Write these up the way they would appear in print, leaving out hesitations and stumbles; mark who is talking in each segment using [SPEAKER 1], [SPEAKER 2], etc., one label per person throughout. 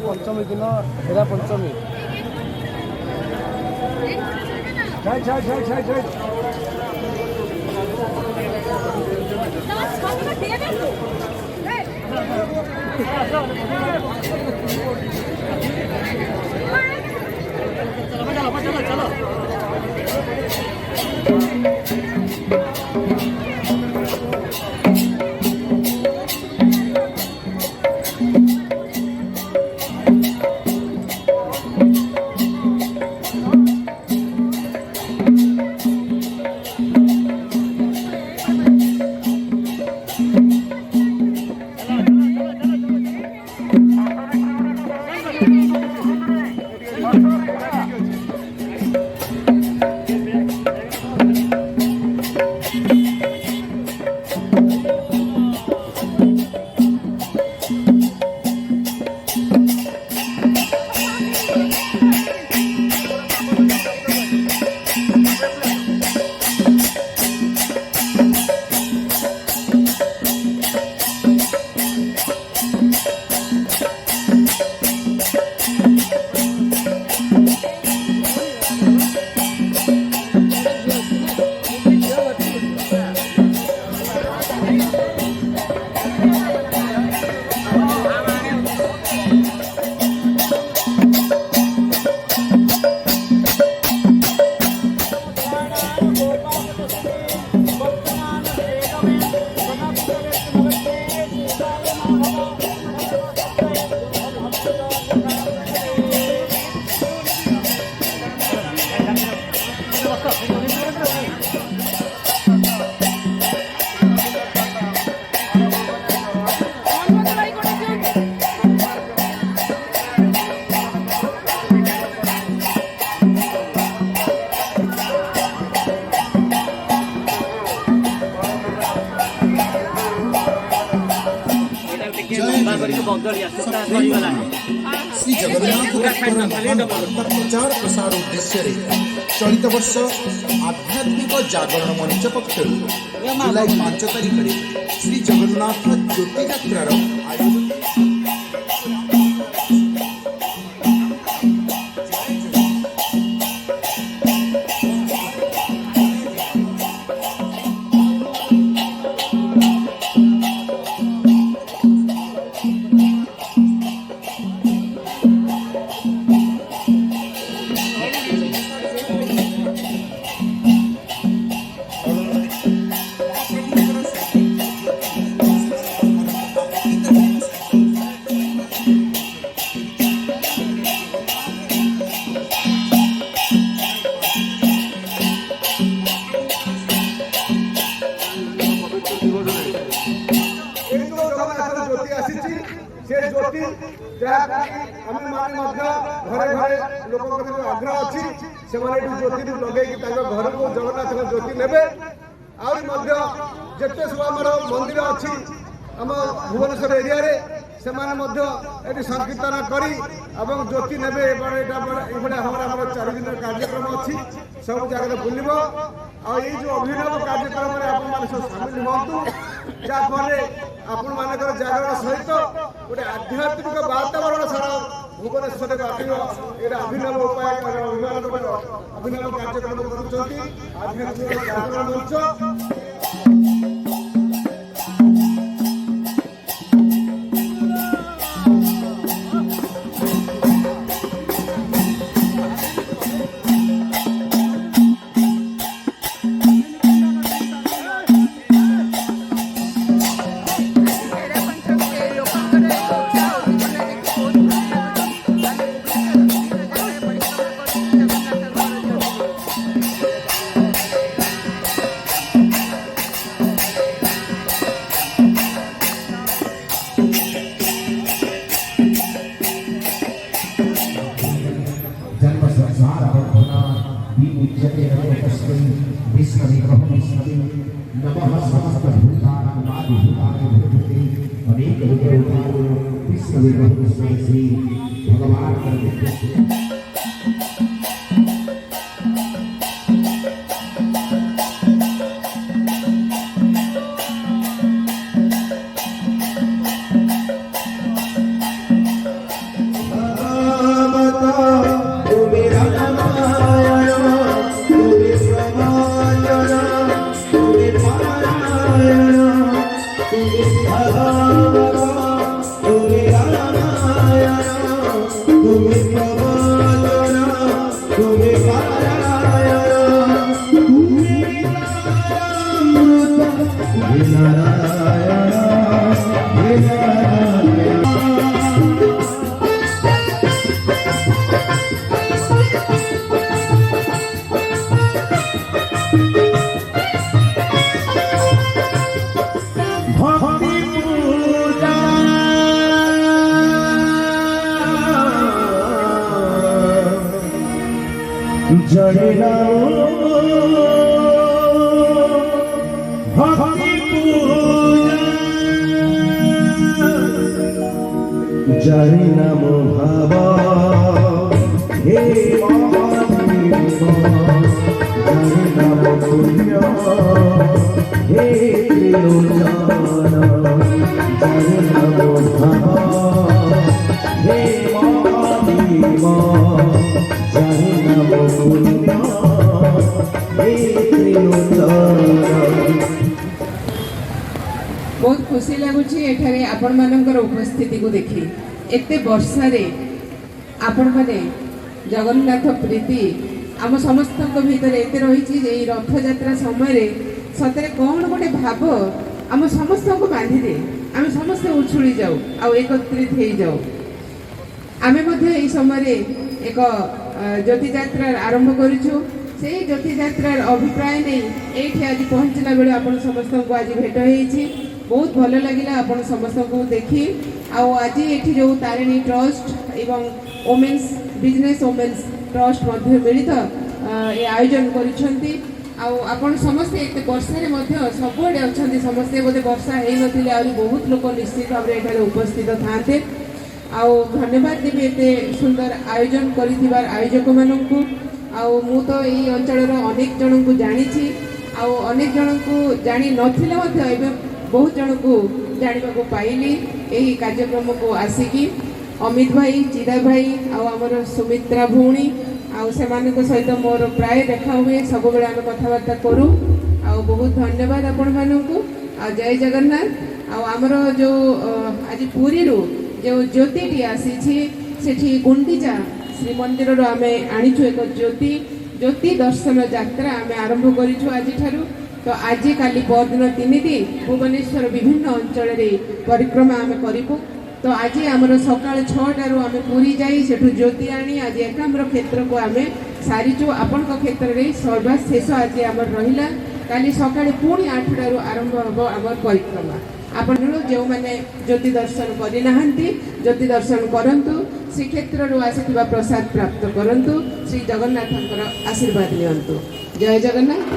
[SPEAKER 1] पंचमी दिन हेरा पंचमी
[SPEAKER 2] श्री जगन्नाथ प्रचार प्रसार उद्देश्य चलित वर्ष आध्यात्मिक जागरण मंच पक्षर जुलाई 5 तारिख में श्री जगन्नाथ ज्योति यात्रार आयोजन।
[SPEAKER 3] ଜ୍ୟୋତି ଯାହାକି ଆମେମାନେ ମଧ୍ୟ ଘରେ ଘରେ ଲୋକଙ୍କର ଆଗ୍ରହ ଅଛି ସେମାନେ ଏଠି ଜ୍ୟୋତି ଲଗେଇକି ତାଙ୍କ ଘରକୁ ଜଗନ୍ନାଥଙ୍କ ଜ୍ୟୋତି ନେବେ। ଆହୁରି ମଧ୍ୟ ଯେତେ ସବୁ ଆମର ମନ୍ଦିର ଅଛି ଆମ ଭୁବନେଶ୍ୱର ଏରିଆରେ ସେମାନେ ମଧ୍ୟ ଏଠି ସଂକୀର୍ତ୍ତନ କରି ଏବଂ ଜ୍ୟୋତି ନେବେ। ଏଇଭଳିଆ ଭାବରେ ଆମର 4 ଦିନର କାର୍ଯ୍ୟକ୍ରମ ଅଛି, ସବୁ ଜାଗାରେ ବୁଲିବ। ଆଉ ଏଇ ଯେଉଁ ଅଭିନବ କାର୍ଯ୍ୟକ୍ରମରେ ଆପଣମାନେ ସବୁ ସାମିଲ ହୁଅନ୍ତୁ, ଯାହାଫଳରେ ଆପଣମାନଙ୍କର ଜାଗରଣ ସହିତ ଗୋଟେ ଆଧ୍ୟାତ୍ମିକ ବାତାବରଣ ସାରା ଭୁବନେଶ୍ୱରରେ ବ୍ୟାପିବ। ଏଇଟା ଅଭିନବ ଉପାୟ ଅଭିନବ କାର୍ଯ୍ୟକ୍ରମ କରୁଛନ୍ତି ଆଧ୍ୟାତ୍ମିକ ଜାଗରଣ ମଞ୍ଚ।
[SPEAKER 4] जय नमो भवा हे महादेव, जय नमो पुण्य हे त्रिलोचन, जय नमो भवा हे महादेव, जय नमो पुण्य हे त्रिलोचन।
[SPEAKER 5] बहुत खुशी लगुच एठारे आपण मानकर उपस्थिति को देखी एते वर्षारे आपण माने जगन्नाथ प्रीति आम समस्त भीतर एते रही जे रथ यात्रा समय सतरे कौन गोटे भाव आम समस्त को बांधी दे आम समस्त उछुड़ी जाऊ आ एकत्रित हो जाऊ। आमे मध्य एई समय एक ज्योति यात्रा आरंभ करूछु। से ज्योति यात्रार अभिप्राय नहीं एठी आज पहुँचला बेले आपण समस्त को आज भेट होईछि। बहुत भल लगे आपण समस्त को देखी। आज ये जो तारिणी ट्रस्ट एवं वोमेन्स बिजनेस वोमेन्स ट्रस्ट मध्य मिलित ये आयोजन करिसेंती। आपण समस्ते एते वर्षा सबुआड़े अच्छा समस्ते बोधे वर्षा हो नथिले आउरी बहुत लोक निश्चित भाव में उपस्थित थाते। धन्यवाद देवी एते सुंदर आयोजन करिथिबार आयोजक माननकु। मु तो यही अंचल अनेक जन को जानी अनेक जन को जानी नथिले बहुत जन को जाना को पाइली यही कार्यक्रम को आसिकी। अमित भाई चिदा भाई आमर सुमित्रा भौणी से सहित मोर प्राय देखा हुए सब बेले आम कथबार्ता करूँ। बहुत धन्यवाद आपण मानू। जय जगन्नाथ। आमर जो आज पुरी जो ज्योति आसी सेठी गुंडीचा श्रीमंदिर आम आनीचु एक ज्योति ज्योति दर्शन यात्रा आम आरंभ करूँ आज ठारू। तो आज काली परदिन 3 दिन भुवनेश्वर विभिन्न अंचल परिक्रमा आम करूँ। तो आज आमर सकाल 6टार आम पुरी जाई सेठू ज्योति आनी आज एकाम्र क्षेत्र को आम सारीचु। आपण क्षेत्र में सर्वशेष आज आम रहा काली सकाଳେ पुणी 8टार आरंभ हम आम परिक्रमा। ଆପଣ ଯେଉଁମାନେ ଜ୍ୟୋତି ଦର୍ଶନ କରିନାହାନ୍ତି ଜ୍ୟୋତି ଦର୍ଶନ କରନ୍ତୁ, ଶ୍ରୀକ୍ଷେତ୍ରରୁ ଆସିଥିବା ପ୍ରସାଦ ପ୍ରାପ୍ତ କରନ୍ତୁ, ଶ୍ରୀ ଜଗନ୍ନାଥଙ୍କର ଆଶୀର୍ବାଦ ନିଅନ୍ତୁ। ଜୟ ଜଗନ୍ନାଥ।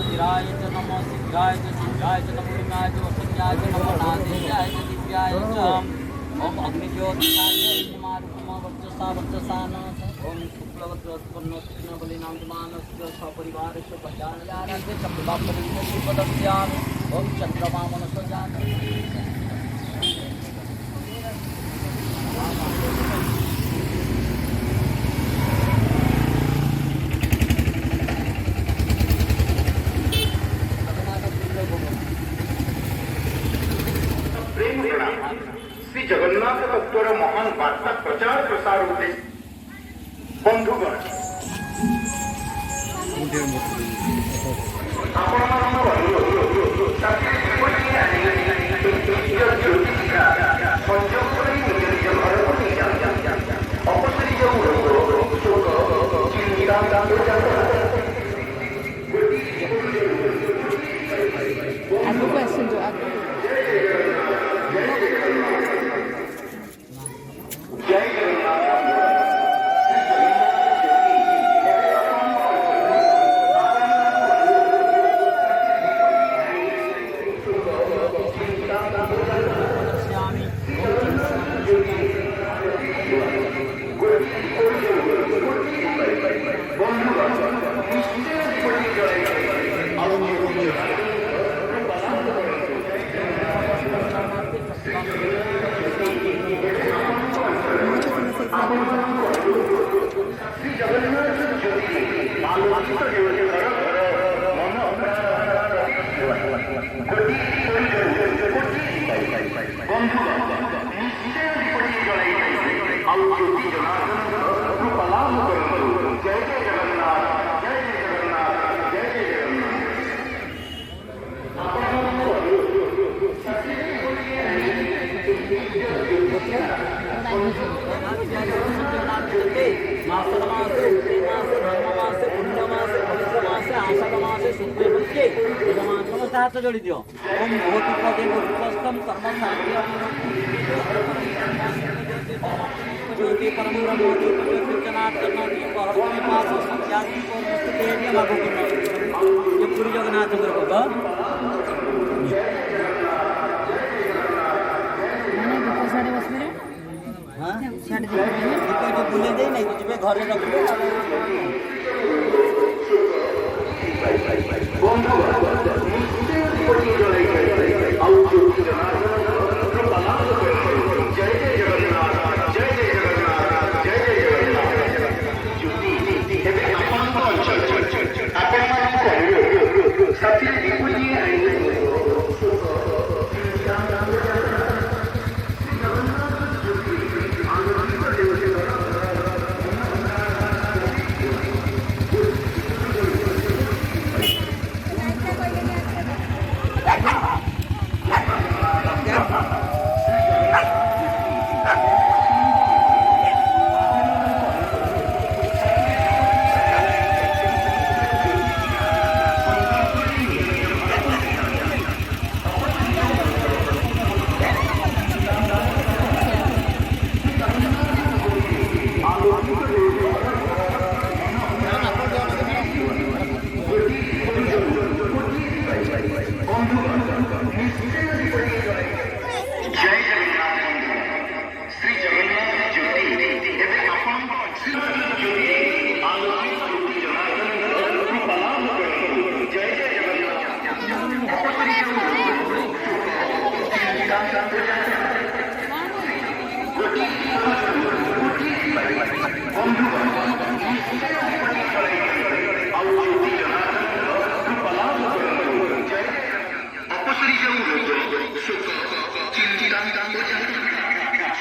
[SPEAKER 6] शीघ्राय च नमो शीघ्राय च शीघ्राय च नमो लिंगाय च वसन्याय च नमो नादेयाय च दिव्याय च ओम अग्निज्योतिषाय कुमारुकम वर्चसा वर्चसान ओम शुक्लवत्रस्पन्नोत्तिन बलिनाममानस्य सपरिवारस्य कल्याणाय चक्रवापरिणस्य पदस्यामि ओम चन्द्रमामनस्य जात
[SPEAKER 2] श्री जगन्नाथ तत्वर महान वार्ता प्रचार प्रसार उद्देश्य बंधुगण
[SPEAKER 5] ଆଗକୁ ଆସନ୍ତୁ ଆଗକୁ।
[SPEAKER 6] हाथ जोड़ी दियो ओम भूति पदे पुष्पस्तम कर्म शांति ज्योति परम ब्रह्म ज्योति सूचनार्चना परम पास संध्याति को मुस्तुते लागू करना ये पूरी जगन्नाथ को
[SPEAKER 7] माने दुख साडे बसबे
[SPEAKER 6] हां
[SPEAKER 7] साडे दुख
[SPEAKER 6] जो बुले दे नहीं तो जिबे घरे रखबे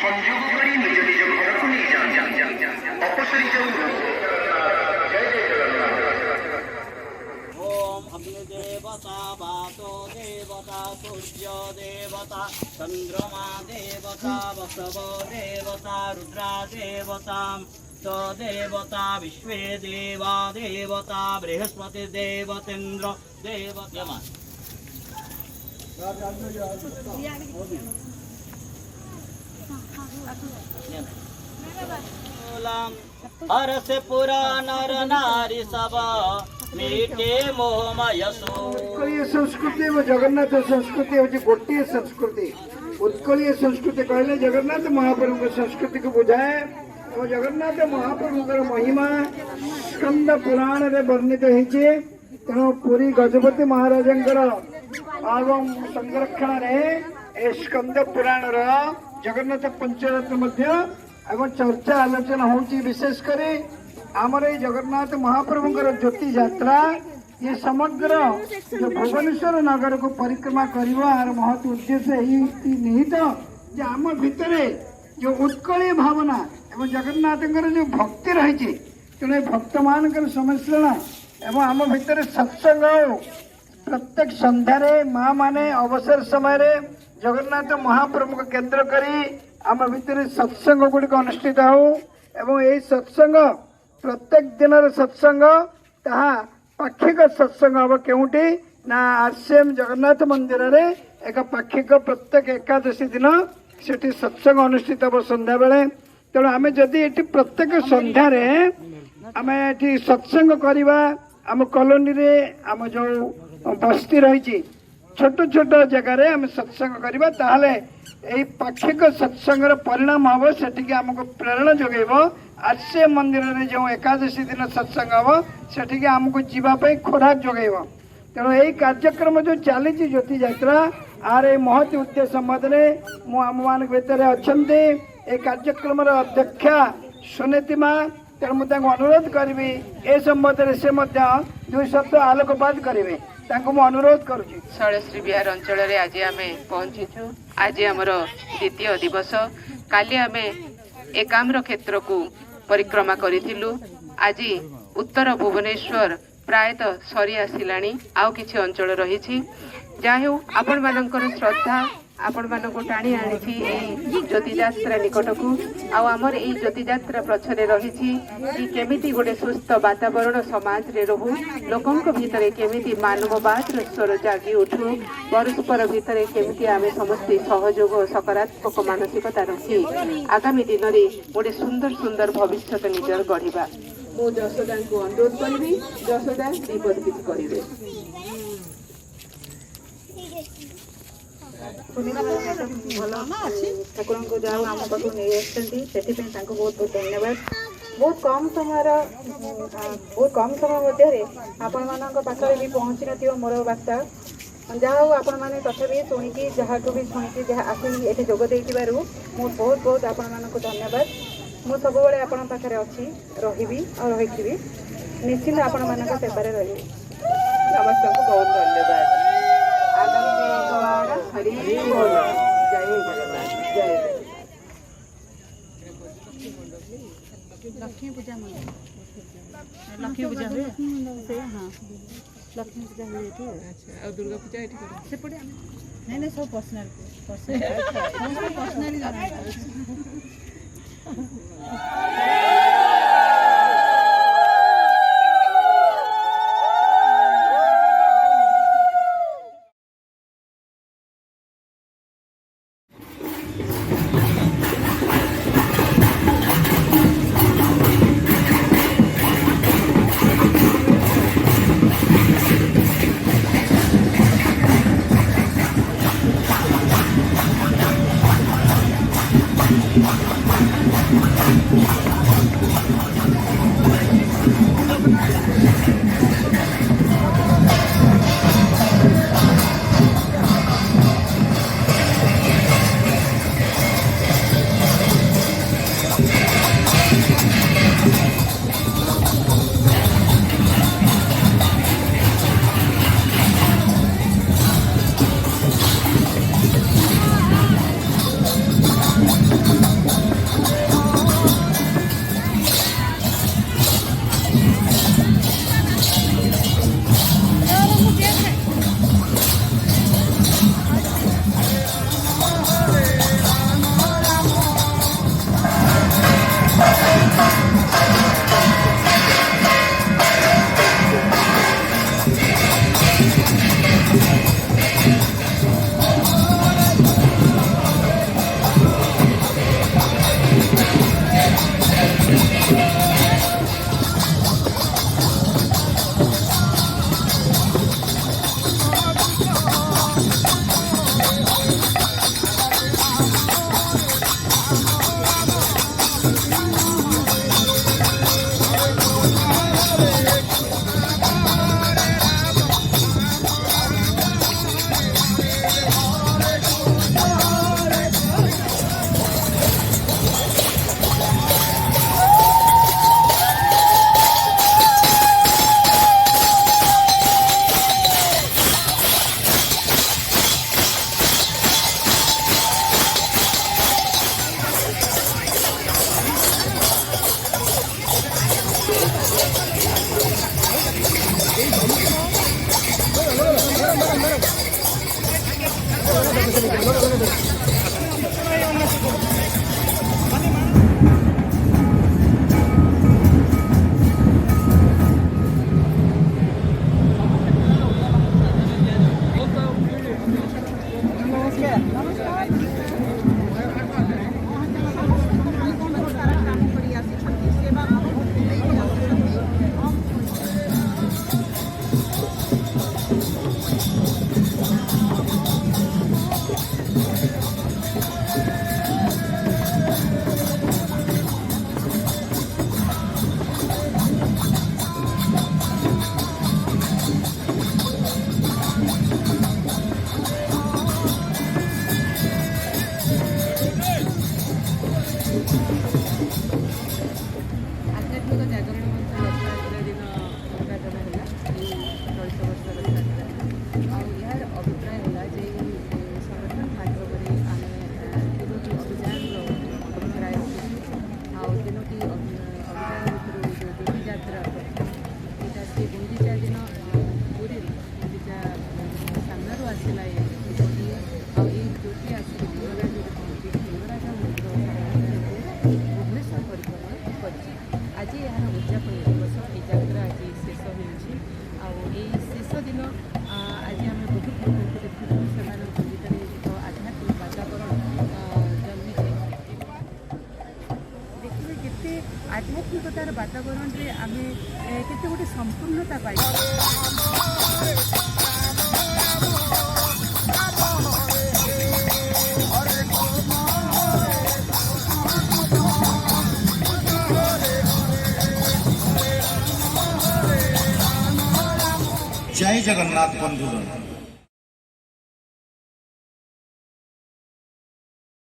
[SPEAKER 2] ସଂଯୋଗ କରି ନିଜ ନିଜ ଘରକୁ ନେଇଯାଆନ୍ତି। ଅପସରି ଯାଉ ଜୟ ଜୟ ଜଗନ୍ନାଥ।
[SPEAKER 6] ओम अग्नि देवता वातो देवता सूर्य देवता चंद्रमा देवता वसव देवता रुद्रा देवता स देवता विश्वे देवा देवता बृहस्पति देवतेन्द्र देवता हर से पुरा नर नारी सब मीटे मोहमय
[SPEAKER 3] उत्कलीय संस्कृति और जगन्नाथ संस्कृति हूँ गोटे संस्कृति। उत्कलीय संस्कृति कहले जगन्नाथ महाप्रभु संस्कृति को बुझाए और जगन्नाथ महाप्रभु महिमा स्कंद पुराण रे वर्णित होती। तेणु पुरी गजपति महाराजंकर एवं संरक्षण रे स्कंद पुराण जगन्नाथ पंचरत्न मध्य एवं चर्चा आलोचना होची। विशेषकर आमर ये जगन्नाथ महाप्रभुंकर ज्योति यात्रा ये समग्र जो भुवनेश्वर नगर को परिक्रमा कर महत्व उद्देश्य निहित जे आम भितर जो उत्कलीय भावना एवं जगन्नाथ जो भक्ति रही तेणु भक्त मान सम्मिश्रण एवं आम भितर सत्संग प्रत्येक संध्यारे माँ माने अवसर समय जगन्नाथ महाप्रभु को केंद्र करी आम भितर सत्संग गुड़िक अनुष्ठित हो एवं यही सत्संग प्रत्येक दिन सत्संग ताहा पाक्षिक सत्संग हम केउटी ना आरसीएम जगन्नाथ मंदिर रे एक पाक्षिक प्रत्येक एकादशी दिन सेठी सत्संग अनुष्ठित हम संध्या बेले। तेणु आम जदि ये प्रत्येक संध्यार आम ये सत्संग करवा आम कॉलोनी रे आम जो बस्ती रही छोट छोट जगार आम सत्संग करवा ताहले यही पाक्षिक सत्संग परिणाम हम से आमको प्रेरणा जोगेब। आरसीएम मंदिर में जो एकादशी दिन सत्संग हम से आमको जीवाई खोराक जोगेब। तेणु यही कार्यक्रम जो चली ज्योति यात्रा आर महती उद्देश्य मदे आम मान भर अच्छा ये कार्यक्रम अध्यक्षा सुनीतिमा। तेणु मुझे अनुरोध करी ए संबंध से दुई शब्द आलोकपात करेंगे अनुरोध करुँच।
[SPEAKER 5] शैलश्री विहार अंचल आज आम पहुंचीचु। आज आमर द्वितीय दिवस काली आम एकाम्र क्षेत्र को परिक्रमा करिथिलु। आज उत्तर भुवनेश्वर प्रायतः सरी आसिलानी आउ किछि अंचल रही जाहु आपण मानकर श्रद्धा आपण मानक टाणी आनी ज्योति यात्रा निकट को आमर यही ज्योति यात्रा पछरे रही कि केमिति गोटे सुस्थ वातावरण समाज रे रहू लोकों भितर केमिति मानववाद स्वर जागी उठू परस्पर भितर केमिति आमे समस्ते सहयोग सकारात्मक मानसिकता रखी आगामी दिन में गोटे सुंदर सुंदर भविष्य निजर गढ़ा। मु जशोदा को अनुरोध करी जशोदा दीपद किसी करेंगे। ठाकुर को जहाँ आम पाक नहीं आसती बहुत बहुत धन्यवाद। बहुत कम समय मध्य आपण मानक भी पहुँची न मोर वार्ता जहाँ आपण मैंने तथापि शुणिकी जहाँ भी शुणिकी जहाँ आसिक ये जोगदे बहुत बहुत आपण मानक धन्यवाद। मु सब आपण पाखे अच्छी रही और रही निश्चिंत आपण मान सेवार रही। समस्त को बहुत धन्यवाद। हरि बोल जय जगन्नाथ जय।
[SPEAKER 7] लक्ष्मी पूजा लक्ष्मी पूजा हुए से हाँ लक्ष्मी पूजा हुए थी। अच्छा और दुर्गा पूजा ये सेपटे नहीं नहीं सब पर्सनल पर्सनली ଆଧ୍ୟାତ୍ମିକତାର ବାତାବରଣରେ ଆମେ କେତେ ଗୋଟେ ସମ୍ପୂର୍ଣ୍ଣତା ପାଇଛୁ।
[SPEAKER 8] जय जगन्नाथ बंधुगण।